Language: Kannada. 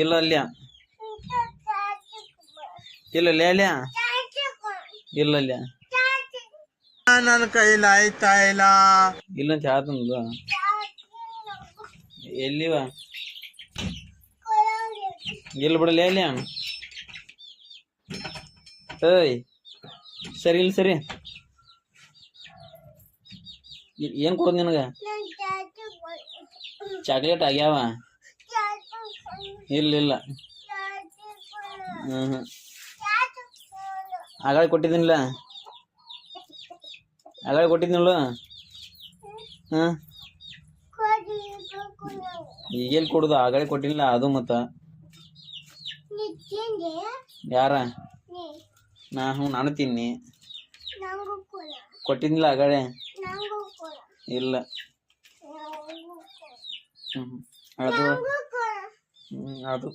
ಇಲ್ಲ ಅಲ್ಯ ಇಲ್ಲ ಅಲ್ಯ ಇಲ್ಲ ಅಲ್ಯ ನನ್ನ ಕೈಲಿ ಆಯ್ತಾ ಇಲ್ಲ ಇಲ್ಲಂತ ಹೇಳ್ತಂದು ಎಲ್ಲಿವ ಇಲ್ಲ ಬಿಡಲ್ಲ ಅಲ್ಯ ಏಯ್ ಸರಿ ಇಲ್ಲ ಸರಿ ಏನ್ ಕೊಡೋದು ನಿನಗ ಚಾಕ್ಲೇಟ್ ಆಗ್ಯಾವ ಇಲ್ಲ ಇಲ್ಲ ಆಗಾಳೆ ಕೊಟ್ಟಿದ್ದೀನಿಲ್ಲ ಆಗಾಳೆ ಕೊಟ್ಟಿದ್ದೀನಲ್ಲ ಹಾಂ ಈಗೇನು ಕೊಡುದು ಆಗಾಳೆ ಕೊಟ್ಟಿಲ್ಲ ಅದು ಮತ್ತ ಯಾರ ನಾನು ತಿನ್ನಿ ಕೊಟ್ಟಿದ್ನಿಲ್ಲ ಆಗಾಳೆ ಇಲ್ಲ ಅದು ಅದು